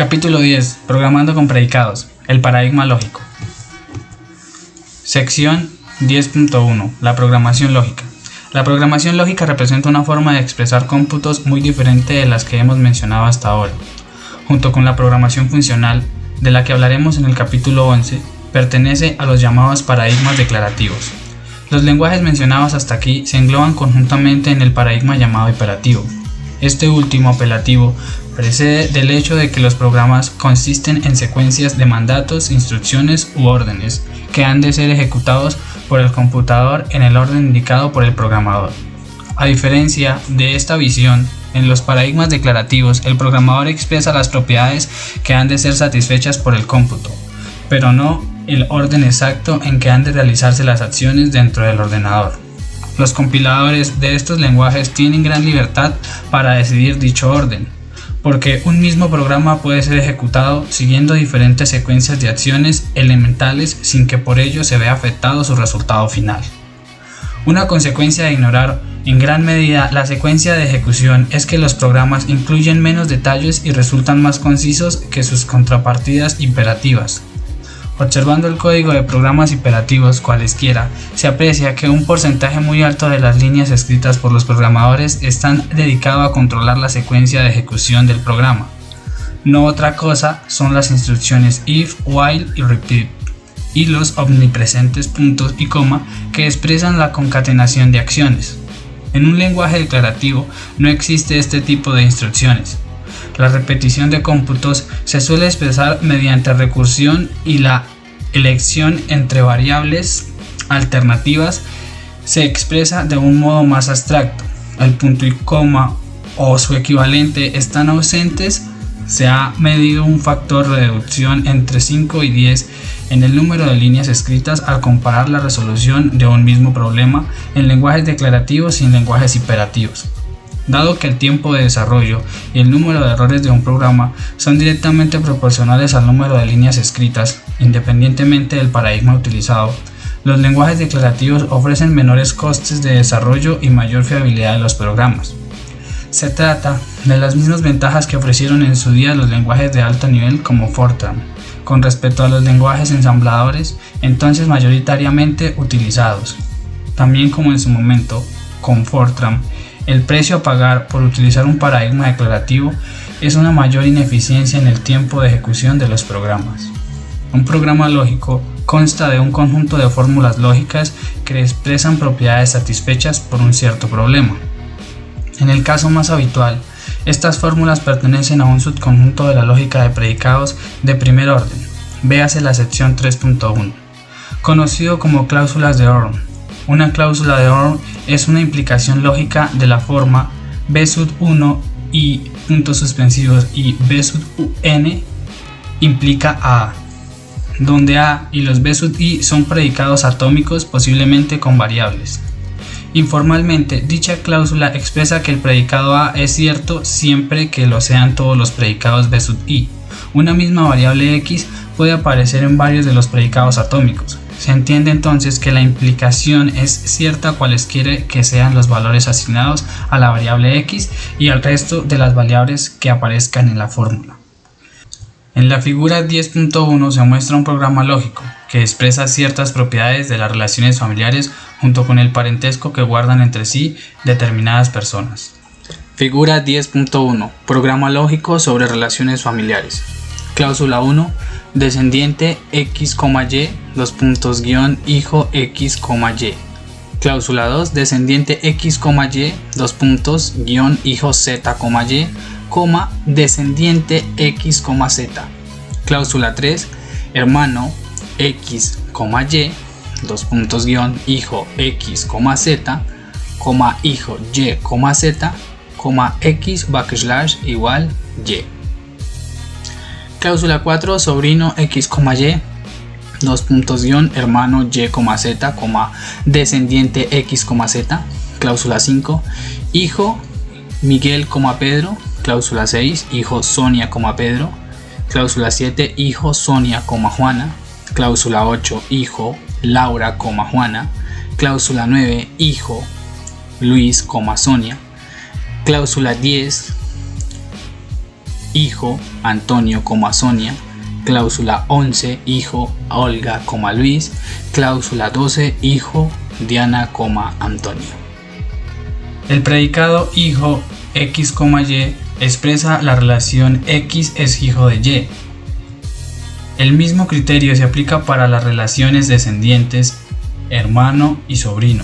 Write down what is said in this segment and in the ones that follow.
Capítulo 10. Programando con predicados. El paradigma lógico. Sección 10.1. La programación lógica. La programación lógica representa una forma de expresar cómputos muy diferente de las que hemos mencionado hasta ahora. Junto con la programación funcional, de la que hablaremos en el capítulo 11, pertenece a los llamados paradigmas declarativos. Los lenguajes mencionados hasta aquí se engloban conjuntamente en el paradigma llamado imperativo. Este último apelativo precede del hecho de que los programas consisten en secuencias de mandatos, instrucciones u órdenes que han de ser ejecutados por el computador en el orden indicado por el programador. A diferencia de esta visión, en los paradigmas declarativos el programador expresa las propiedades que han de ser satisfechas por el cómputo, pero no el orden exacto en que han de realizarse las acciones dentro del ordenador. Los compiladores de estos lenguajes tienen gran libertad para decidir dicho orden, porque un mismo programa puede ser ejecutado siguiendo diferentes secuencias de acciones elementales sin que por ello se vea afectado su resultado final. Una consecuencia de ignorar en gran medida la secuencia de ejecución es que los programas incluyen menos detalles y resultan más concisos que sus contrapartidas imperativas. Observando el código de programas imperativos cualesquiera, se aprecia que un porcentaje muy alto de las líneas escritas por los programadores están dedicados a controlar la secuencia de ejecución del programa. No otra cosa son las instrucciones if, while y repeat, y los omnipresentes puntos y coma que expresan la concatenación de acciones. En un lenguaje declarativo no existe este tipo de instrucciones. La repetición de cómputos se suele expresar mediante recursión y la elección entre variables alternativas se expresa de un modo más abstracto. El punto y coma o su equivalente están ausentes. Se ha medido un factor de reducción entre 5 y 10 en el número de líneas escritas al comparar la resolución de un mismo problema en lenguajes declarativos y en lenguajes imperativos. Dado que el tiempo de desarrollo y el número de errores de un programa son directamente proporcionales al número de líneas escritas, independientemente del paradigma utilizado, los lenguajes declarativos ofrecen menores costes de desarrollo y mayor fiabilidad de los programas. Se trata de las mismas ventajas que ofrecieron en su día los lenguajes de alto nivel como Fortran, con respecto a los lenguajes ensambladores entonces mayoritariamente utilizados. También como en su momento, con Fortran, el precio a pagar por utilizar un paradigma declarativo es una mayor ineficiencia en el tiempo de ejecución de los programas. Un programa lógico consta de un conjunto de fórmulas lógicas que expresan propiedades satisfechas por un cierto problema. En el caso más habitual, estas fórmulas pertenecen a un subconjunto de la lógica de predicados de primer orden, véase la sección 3.1, conocido como cláusulas de OR. Una cláusula de OR es una implicación lógica de la forma B sub 1 y puntos suspensivos y B sub n implica a, donde a y los B sub i son predicados atómicos posiblemente con variables. Informalmente, dicha cláusula expresa que el predicado a es cierto siempre que lo sean todos los predicados B sub i. Una misma variable x puede aparecer en varios de los predicados atómicos. Se entiende entonces que la implicación es cierta cualesquiera que sean los valores asignados a la variable x y al resto de las variables que aparezcan en la fórmula. En la figura 10.1 se muestra un programa lógico que expresa ciertas propiedades de las relaciones familiares junto con el parentesco que guardan entre sí determinadas personas. Figura 10.1. Programa lógico sobre relaciones familiares. Cláusula 1. Descendiente x, y, dos puntos guión hijo x, y. Cláusula 2. Descendiente x, y, dos puntos guión hijo z, y, descendiente x, z. Cláusula 3. Hermano x, y, dos puntos guión hijo x, z, hijo y, z, x igual y. Cláusula 4. Sobrino x, y, dos puntos guión hermano y, z, descendiente x, z. Cláusula 5. Hijo Miguel, Pedro. Cláusula 6. Hijo Sonia, Pedro. Cláusula 7. Hijo Sonia, Juana. Cláusula 8. Hijo Laura, Juana. Cláusula 9. Hijo Luis, Sonia. Cláusula 10. hijo Antonio, Sonia, cláusula 11, hijo Olga, Luis, cláusula 12, hijo Diana, Antonio. El predicado hijo X, Y expresa la relación X es hijo de Y. El mismo criterio se aplica para las relaciones descendientes, hermano y sobrino.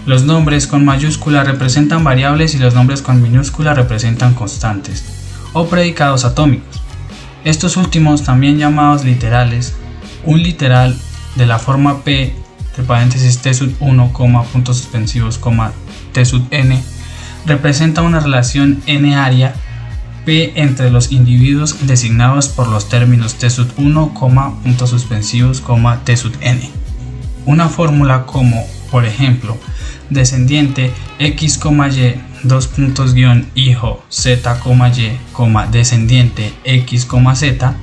Los nombres con mayúscula representan variables y los nombres con minúscula representan constantes o predicados atómicos. Estos últimos, también llamados literales, un literal de la forma P, entre paréntesis T sub 1, puntos suspensivos, T sub n, representa una relación n-aria P entre los individuos designados por los términos T sub 1, puntos suspensivos, T sub n. Una fórmula como, por ejemplo, descendiente X, Y, dos puntos guión hijo Z, Y, descendiente X, Z,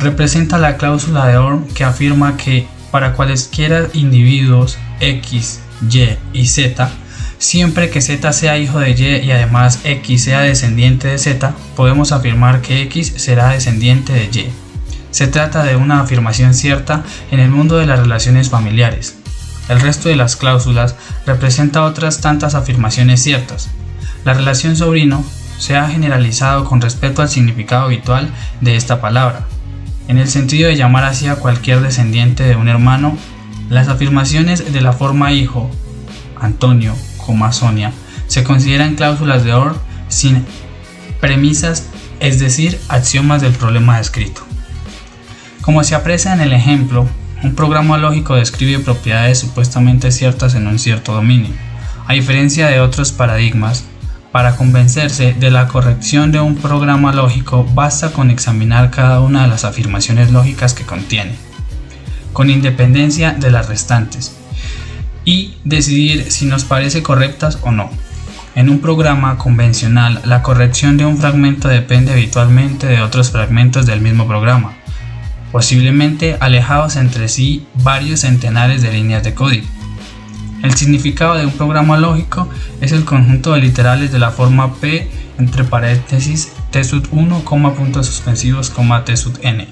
representa la cláusula de OR que afirma que para cualesquiera individuos X, Y y Z, siempre que Z sea hijo de Y y además X sea descendiente de Z, podemos afirmar que X será descendiente de Y. Se trata de una afirmación cierta en el mundo de las relaciones familiares. El resto de las cláusulas representa otras tantas afirmaciones ciertas. La relación sobrino se ha generalizado con respecto al significado habitual de esta palabra. En el sentido de llamar así a cualquier descendiente de un hermano, las afirmaciones de la forma hijo, Antonio, Sonia, se consideran cláusulas de OR sin premisas, es decir, axiomas del problema descrito. Como se aprecia en el ejemplo, un programa lógico describe propiedades supuestamente ciertas en un cierto dominio. A diferencia de otros paradigmas, para convencerse de la corrección de un programa lógico basta con examinar cada una de las afirmaciones lógicas que contiene, con independencia de las restantes, y decidir si nos parece correctas o no. En un programa convencional, la corrección de un fragmento depende habitualmente de otros fragmentos del mismo programa, posiblemente alejados entre sí varios centenares de líneas de código. El significado de un programa lógico es el conjunto de literales de la forma P entre paréntesis T sub 1, puntos suspensivos, T sub n,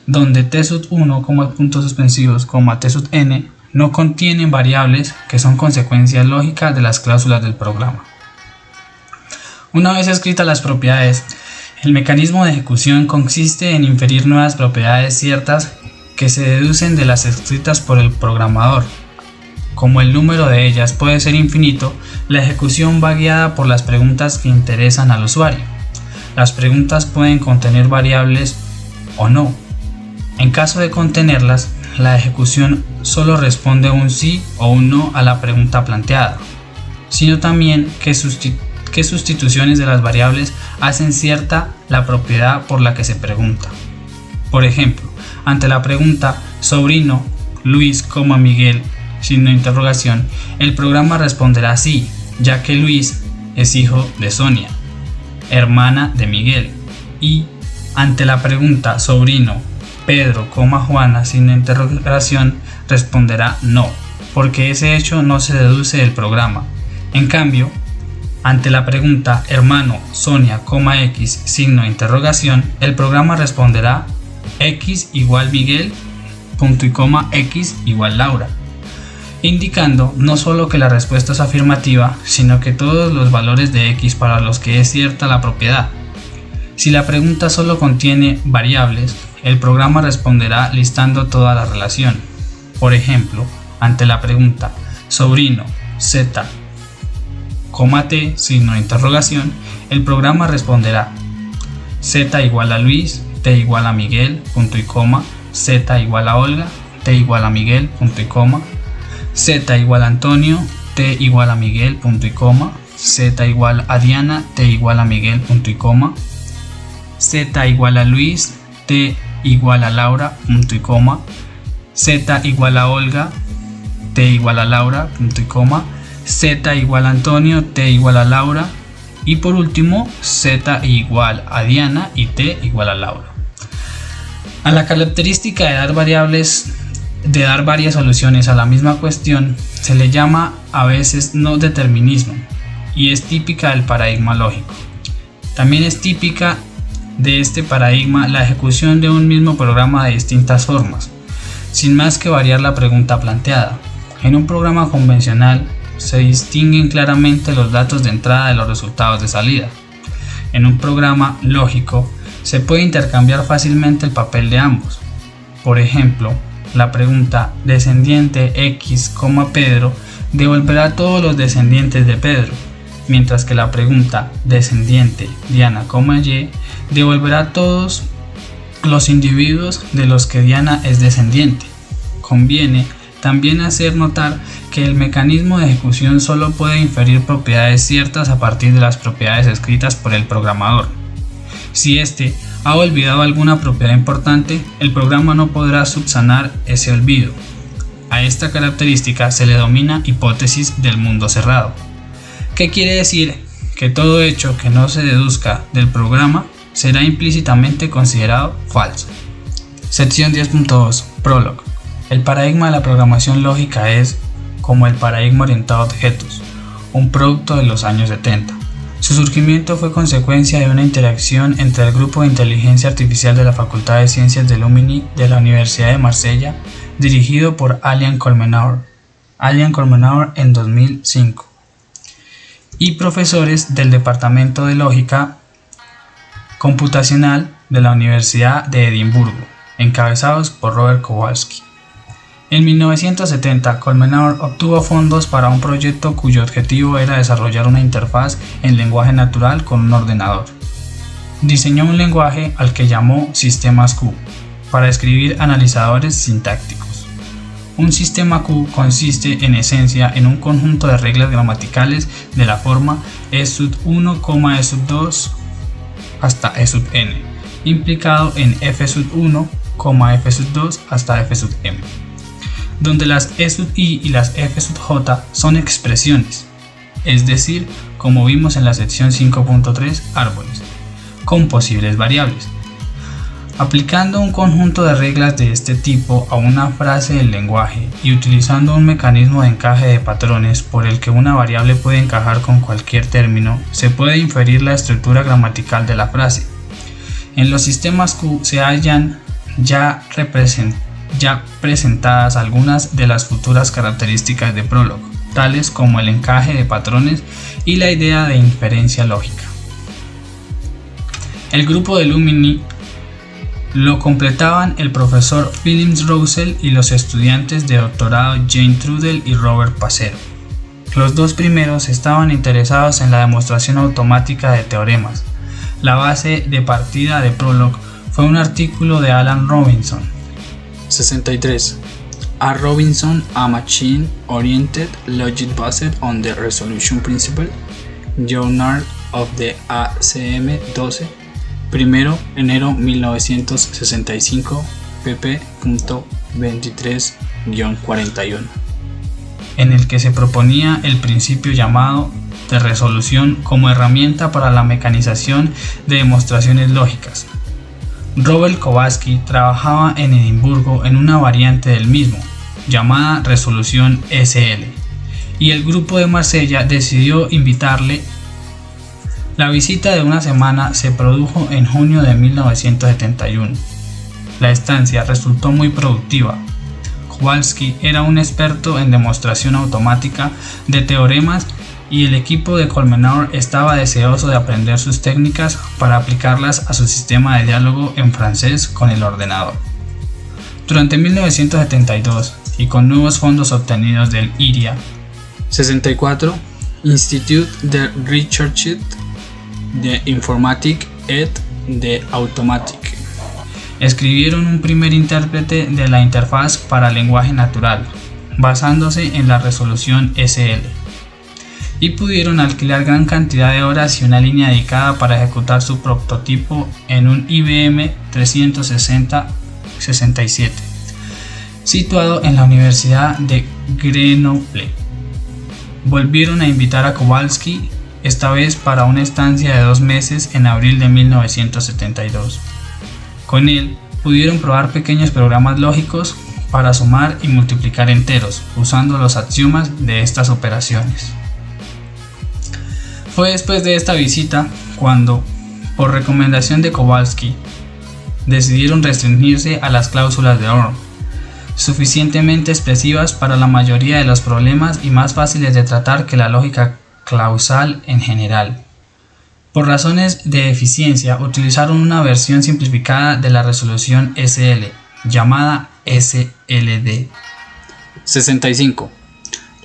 donde T sub 1, puntos suspensivos, T sub n no contienen variables que son consecuencias lógicas de las cláusulas del programa. Una vez escritas las propiedades, el mecanismo de ejecución consiste en inferir nuevas propiedades ciertas que se deducen de las escritas por el programador. Como el número de ellas puede ser infinito, la ejecución va guiada por las preguntas que interesan al usuario. Las preguntas pueden contener variables o no. En caso de contenerlas, la ejecución solo responde un sí o un no a la pregunta planteada, sino también qué sustituciones de las variables hacen cierta la propiedad por la que se pregunta. Por ejemplo, ante la pregunta sobrino Luis, Miguel, signo de interrogación, el programa responderá sí, ya que Luis es hijo de Sonia, hermana de Miguel, y ante la pregunta sobrino Pedro, Juana, signo de interrogación, responderá no, porque ese hecho no se deduce del programa. En cambio, ante la pregunta hermano Sonia, X, signo de interrogación, el programa responderá X igual Miguel, punto y coma, X igual Laura, indicando no solo que la respuesta es afirmativa, sino que todos los valores de X para los que es cierta la propiedad. Si la pregunta solo contiene variables, el programa responderá listando toda la relación. Por ejemplo, ante la pregunta sobrino Z, T, signo de interrogación, el programa responderá Z igual a Luis, T igual a Miguel, punto y coma, Z igual a Olga, T igual a Miguel, punto y coma, Z igual a Antonio, T igual a Miguel, punto y coma, Z igual a Diana, T igual a Miguel, punto y coma, Z igual a Luis, T igual a Laura, punto y coma, Z igual a Olga, T igual a Laura, punto y coma, Z igual a Antonio, T igual a Laura, y por último Z igual a Diana y T igual a Laura. A la característica de dar varias soluciones a la misma cuestión se le llama a veces no determinismo y es típica del paradigma lógico. También es típica de este paradigma la ejecución de un mismo programa de distintas formas, sin más que variar la pregunta planteada. En un programa convencional se distinguen claramente los datos de entrada de los resultados de salida. En un programa lógico se puede intercambiar fácilmente el papel de ambos. Por ejemplo, la pregunta descendiente X, Pedro devolverá todos los descendientes de Pedro, mientras que la pregunta descendiente Diana, Y devolverá todos los individuos de los que Diana es descendiente. Conviene también hacer notar que el mecanismo de ejecución solo puede inferir propiedades ciertas a partir de las propiedades escritas por el programador. Si éste ha olvidado alguna propiedad importante, el programa no podrá subsanar ese olvido. A esta característica se le denomina hipótesis del mundo cerrado. ¿Qué quiere decir? Que todo hecho que no se deduzca del programa será implícitamente considerado falso. Sección 10.2. Prólogo. El paradigma de la programación lógica es, como el paradigma orientado a objetos, un producto de los años 70. Su surgimiento fue consecuencia de una interacción entre el grupo de inteligencia artificial de la Facultad de Ciencias de Lumini de la Universidad de Marsella, dirigido por Alain Colmenauer en 2005, y profesores del Departamento de Lógica Computacional de la Universidad de Edimburgo, encabezados por Robert Kowalski. En 1970, Colmenauer obtuvo fondos para un proyecto cuyo objetivo era desarrollar una interfaz en lenguaje natural con un ordenador. Diseñó un lenguaje al que llamó sistemas Q para escribir analizadores sintácticos. Un sistema Q consiste en esencia en un conjunto de reglas gramaticales de la forma E1, E2 hasta E(n), implicado en F1, F2 hasta Fm, donde las E(i) y las F(j) son expresiones, es decir, como vimos en la sección 5.3, árboles, con posibles variables. Aplicando un conjunto de reglas de este tipo a una frase del lenguaje y utilizando un mecanismo de encaje de patrones por el que una variable puede encajar con cualquier término, se puede inferir la estructura gramatical de la frase. En los sistemas Q se hallan ya presentadas algunas de las futuras características de Prolog, tales como el encaje de patrones y la idea de inferencia lógica. El grupo de Lumini lo completaban el profesor Philip Roussel y los estudiantes de doctorado Jane Trudell y Robert Passero. Los dos primeros estaban interesados en la demostración automática de teoremas. La base de partida de Prolog fue un artículo de Alan Robinson. 63. A. Robinson, A Machine Oriented Logic Based on the Resolution Principle, Journal of the ACM 12, 1 enero 1965, pp.23-41, en el que se proponía el principio llamado de resolución como herramienta para la mecanización de demostraciones lógicas. Robert Kowalski trabajaba en Edimburgo en una variante del mismo, llamada resolución SL, y el grupo de Marsella decidió invitarle. La visita de una semana se produjo en junio de 1971. La estancia resultó muy productiva. Kowalski era un experto en demostración automática de teoremas y el equipo de Colmenauer estaba deseoso de aprender sus técnicas para aplicarlas a su sistema de diálogo en francés con el ordenador. Durante 1972, y con nuevos fondos obtenidos del IRIA 64, Institut de Recherche de Informatique et de Automatique, escribieron un primer intérprete de la interfaz para lenguaje natural, basándose en la resolución SL, y pudieron alquilar gran cantidad de horas y una línea dedicada para ejecutar su prototipo en un IBM 360-67, situado en la Universidad de Grenoble. Volvieron a invitar a Kowalski, esta vez para una estancia de 2 meses en abril de 1972. Con él pudieron probar pequeños programas lógicos para sumar y multiplicar enteros, usando los axiomas de estas operaciones. Fue después de esta visita cuando Por recomendación de Kowalski, decidieron restringirse a las cláusulas de OR, suficientemente expresivas para la mayoría de los problemas y más fáciles de tratar que la lógica clausal en general. Por razones de eficiencia, utilizaron una versión simplificada de la resolución SL, llamada SLD. 65.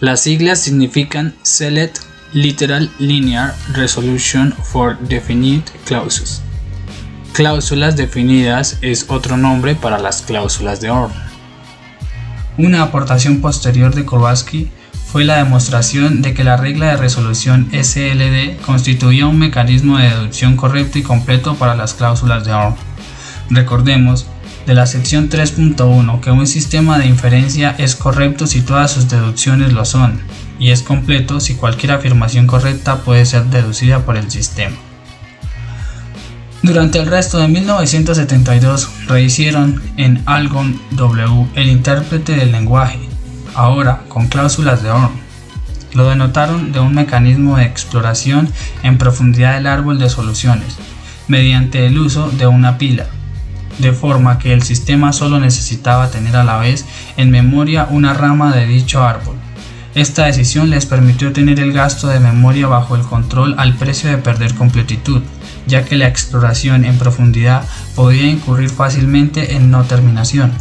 Las siglas significan Select Literal Linear Resolution for Definite Clauses. Cláusulas definidas es otro nombre para las cláusulas de OR. Una aportación posterior de Kowalski fue la demostración de que la regla de resolución SLD constituía un mecanismo de deducción correcto y completo para las cláusulas de OR. Recordemos de la sección 3.1 que un sistema de inferencia es correcto si todas sus deducciones lo son, y es completo si cualquier afirmación correcta puede ser deducida por el sistema. Durante el resto de 1972 rehicieron en Algon W el intérprete del lenguaje, ahora con cláusulas de OR. Lo denotaron de un mecanismo de exploración en profundidad del árbol de soluciones, mediante el uso de una pila, de forma que el sistema solo necesitaba tener a la vez en memoria una rama de dicho árbol. Esta decisión les permitió tener el gasto de memoria bajo el control al precio de perder completitud, ya que la exploración en profundidad podía incurrir fácilmente en no terminación.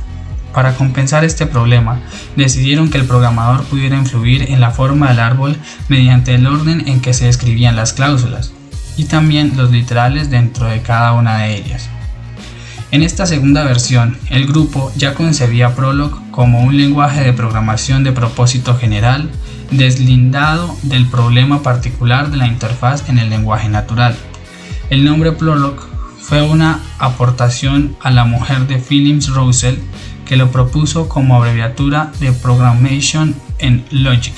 Para compensar este problema, decidieron que el programador pudiera influir en la forma del árbol mediante el orden en que se escribían las cláusulas, y también los literales dentro de cada una de ellas. En esta segunda versión, el grupo ya concebía Prolog como un lenguaje de programación de propósito general, deslindado del problema particular de la interfaz en el lenguaje natural. El nombre Prolog fue una aportación a la mujer de Phillips Russell, que lo propuso como abreviatura de Programmation en Logic.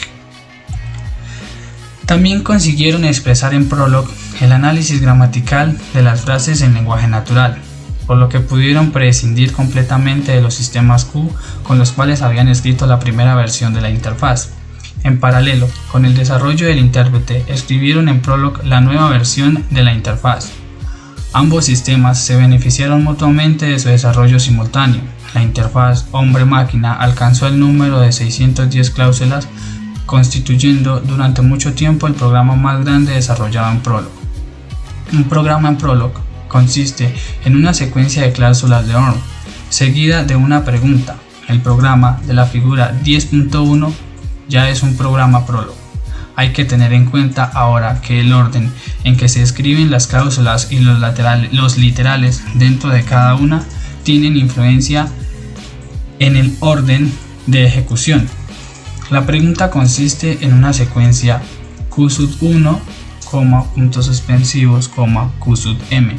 También consiguieron expresar en Prolog el análisis gramatical de las frases en lenguaje natural, por lo que pudieron prescindir completamente de los sistemas Q con los cuales habían escrito la primera versión de la interfaz. En paralelo con el desarrollo del intérprete, escribieron en Prolog la nueva versión de la interfaz. Ambos sistemas se beneficiaron mutuamente de su desarrollo simultáneo. La interfaz hombre-máquina alcanzó el número de 610 cláusulas, constituyendo durante mucho tiempo el programa más grande desarrollado en Prolog. Un programa en Prolog consiste en una secuencia de cláusulas de OR, seguida de una pregunta. El programa de la figura 10.1 ya es un programa Prolog. Hay que tener en cuenta ahora que el orden en que se escriben las cláusulas y los literales dentro de cada una tienen influencia en el orden de ejecución. La pregunta consiste en una secuencia Q1, puntos suspensivos, Q(m)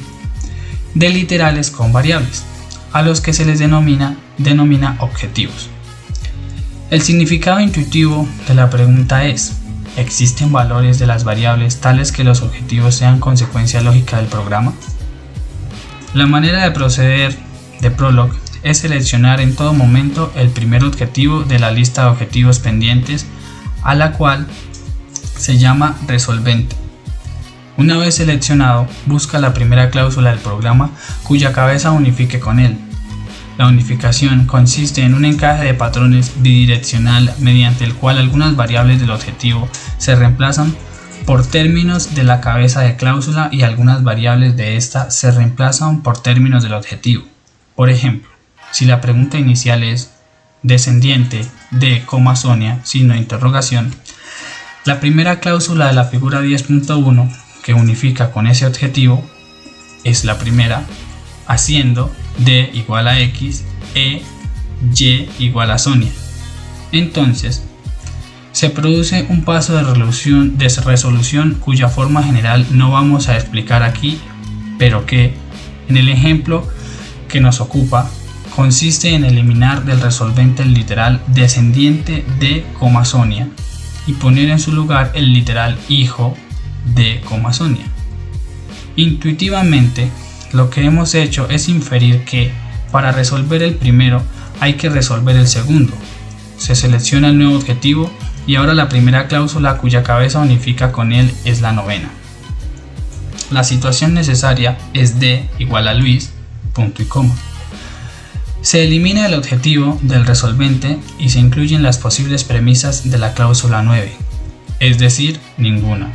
de literales con variables, a los que se les denomina objetivos. El significado intuitivo de la pregunta es: ¿existen valores de las variables tales que los objetivos sean consecuencia lógica del programa? La manera de proceder de Prolog es seleccionar en todo momento el primer objetivo de la lista de objetivos pendientes, a la cual se llama resolvente. Una vez seleccionado, busca la primera cláusula del programa cuya cabeza unifique con él. La unificación consiste en un encaje de patrones bidireccional mediante el cual algunas variables del objetivo se reemplazan por términos de la cabeza de cláusula y algunas variables de esta se reemplazan por términos del objetivo. Por ejemplo, si la pregunta inicial es descendiente de, Sonia, signo de interrogación, la primera cláusula de la figura 10.1 que unifica con ese objetivo es la primera, haciendo D igual a X, E, Y igual a Sonia. Entonces, se produce un paso de resolución cuya forma general no vamos a explicar aquí, pero que, en el ejemplo que nos ocupa, consiste en eliminar del resolvente el literal descendiente de, Sonia y poner en su lugar el literal hijo de, Sonia. Intuitivamente, lo que hemos hecho es inferir que, para resolver el primero, hay que resolver el segundo. Se selecciona el nuevo objetivo y ahora la primera cláusula cuya cabeza unifica con él es la novena. La situación necesaria es D igual a Luis, punto y coma. Se elimina el objetivo del resolvente y se incluyen las posibles premisas de la cláusula 9, es decir, ninguna,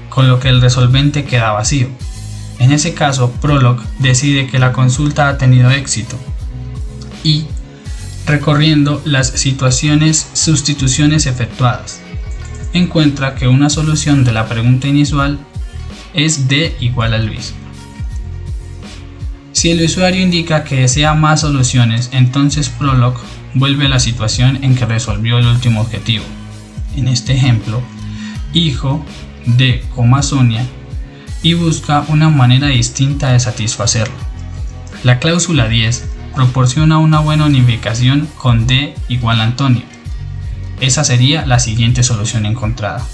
con lo que el resolvente queda vacío. En ese caso, Prolog decide que la consulta ha tenido éxito y, recorriendo las sustituciones efectuadas, encuentra que una solución de la pregunta inicial es D igual a Luis. Si el usuario indica que desea más soluciones, entonces Prolog vuelve a la situación en que resolvió el último objetivo. En este ejemplo, hijo de, Sonia, y busca una manera distinta de satisfacerlo. La cláusula 10 proporciona una buena unificación con D igual a Antonio. Esa sería la siguiente solución encontrada.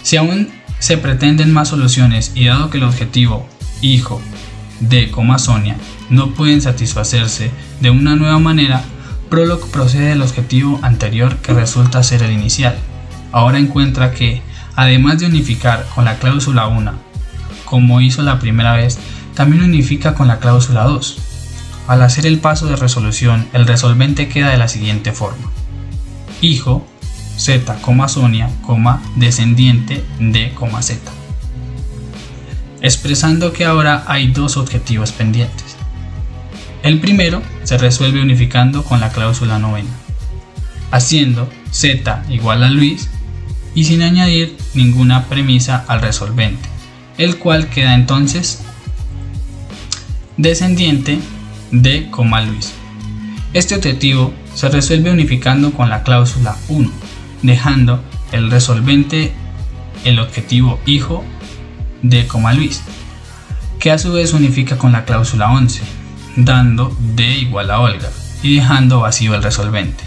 Si aún se pretenden más soluciones y dado que el objetivo hijo de, Sonia no pueden satisfacerse de una nueva manera, Prolog procede al objetivo anterior que resulta ser el inicial. Ahora encuentra que, además de unificar con la cláusula 1, como hizo la primera vez, también unifica con la cláusula 2. Al hacer el paso de resolución, el resolvente queda de la siguiente forma: hijo z, Sonia, descendiente de, z, expresando que ahora hay dos objetivos pendientes. El primero se resuelve unificando con la cláusula 9, haciendo z igual a Luis y sin añadir ninguna premisa al resolvente, el cual queda entonces descendiente de, Luis. Este objetivo se resuelve unificando con la cláusula 1, dejando el resolvente el objetivo hijo de, Luis, que a su vez unifica con la cláusula 11, dando D igual a Olga y dejando vacío el resolvente.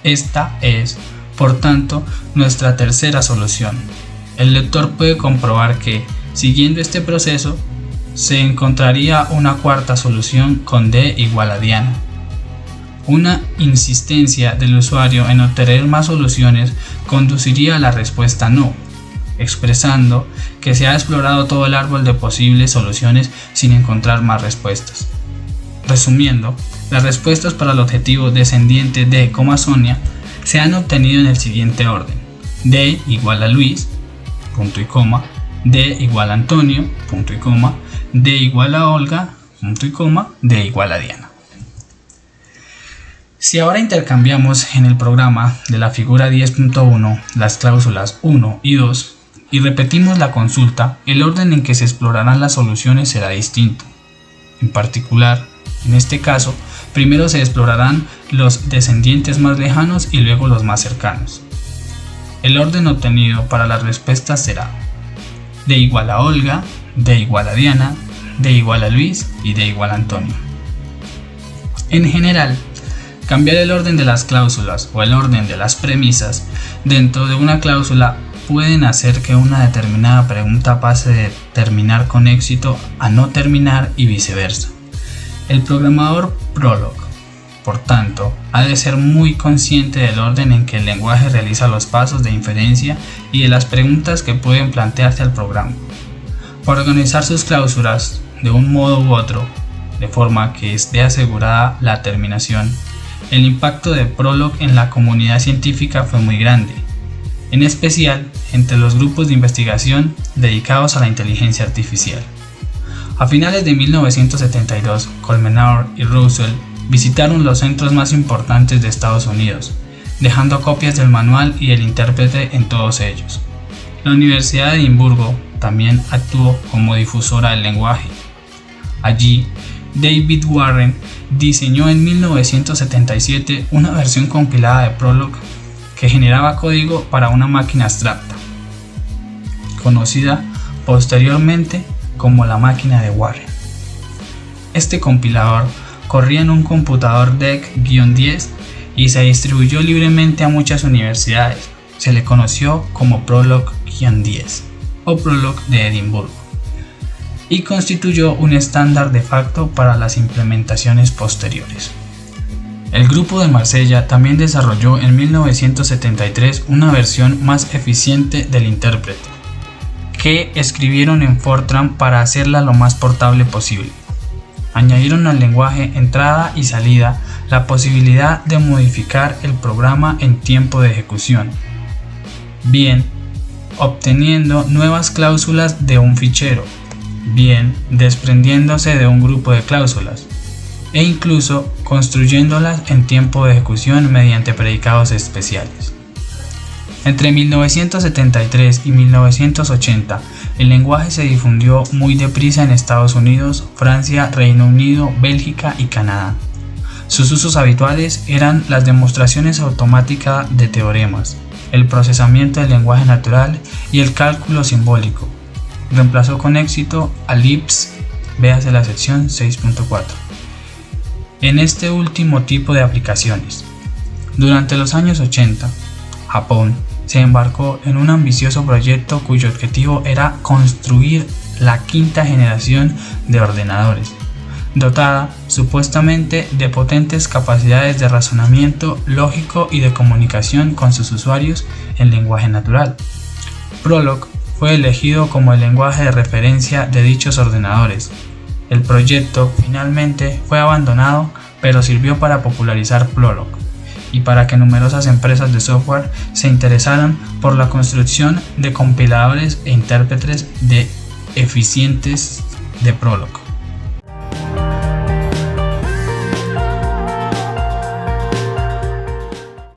Esta es, por tanto, nuestra tercera solución. El lector puede comprobar que, siguiendo este proceso, se encontraría una cuarta solución con D igual a Diana. Una insistencia del usuario en obtener más soluciones conduciría a la respuesta no, expresando que se ha explorado todo el árbol de posibles soluciones sin encontrar más respuestas. Resumiendo, las respuestas para el objetivo descendiente de, Sonia se han obtenido en el siguiente orden: D igual a Luis, punto y coma, D igual a Antonio, punto y coma, D igual a Olga, punto y coma, D igual a Diana. Si ahora intercambiamos en el programa de la figura 10.1 las cláusulas 1 y 2 y repetimos la consulta, el orden en que se explorarán las soluciones será distinto. En particular, en este caso, primero se explorarán los descendientes más lejanos y luego los más cercanos. El orden obtenido para las respuestas será D igual a Olga, D igual a Diana, D igual a Luis y D igual a Antonio. En general, cambiar el orden de las cláusulas o el orden de las premisas dentro de una cláusula pueden hacer que una determinada pregunta pase de terminar con éxito a no terminar y viceversa. El programador Prolog, por tanto, ha de ser muy consciente del orden en que el lenguaje realiza los pasos de inferencia y de las preguntas que pueden plantearse al programa. Para organizar sus cláusulas de un modo u otro, de forma que esté asegurada la terminación, el impacto de Prolog en la comunidad científica fue muy grande, en especial entre los grupos de investigación dedicados a la inteligencia artificial. A finales de 1972, Colmenaur y Russell visitaron los centros más importantes de Estados Unidos, dejando copias del manual y el intérprete en todos ellos. La Universidad de Edimburgo también actuó como difusora del lenguaje. Allí, David Warren diseñó en 1977 una versión compilada de Prolog que generaba código para una máquina abstracta, conocida posteriormente como la máquina de Warren. Este compilador corría en un computador DEC-10 y se distribuyó libremente a muchas universidades. Se le conoció como Prolog-10 o Prolog de Edimburgo y constituyó un estándar de facto para las implementaciones posteriores. El grupo de Marsella también desarrolló en 1973 una versión más eficiente del intérprete, que escribieron en Fortran para hacerla lo más portable posible. Añadieron al lenguaje entrada y salida la posibilidad de modificar el programa en tiempo de ejecución, bien obteniendo nuevas cláusulas de un fichero, bien desprendiéndose de un grupo de cláusulas, e incluso construyéndolas en tiempo de ejecución mediante predicados especiales. Entre 1973 y 1980, el lenguaje se difundió muy deprisa en Estados Unidos, Francia, Reino Unido, Bélgica y Canadá. Sus usos habituales eran las demostraciones automáticas de teoremas, el procesamiento del lenguaje natural y el cálculo simbólico. Reemplazó con éxito a Lisp, véase la sección 6.4. En este último tipo de aplicaciones, durante los años 80, Japón se embarcó en un ambicioso proyecto cuyo objetivo era construir la quinta generación de ordenadores, dotada supuestamente de potentes capacidades de razonamiento lógico y de comunicación con sus usuarios en lenguaje natural. Prolog fue elegido como el lenguaje de referencia de dichos ordenadores. El proyecto finalmente fue abandonado, pero sirvió para popularizar Prolog y para que numerosas empresas de software se interesaran por la construcción de compiladores e intérpretes eficientes de Prolog.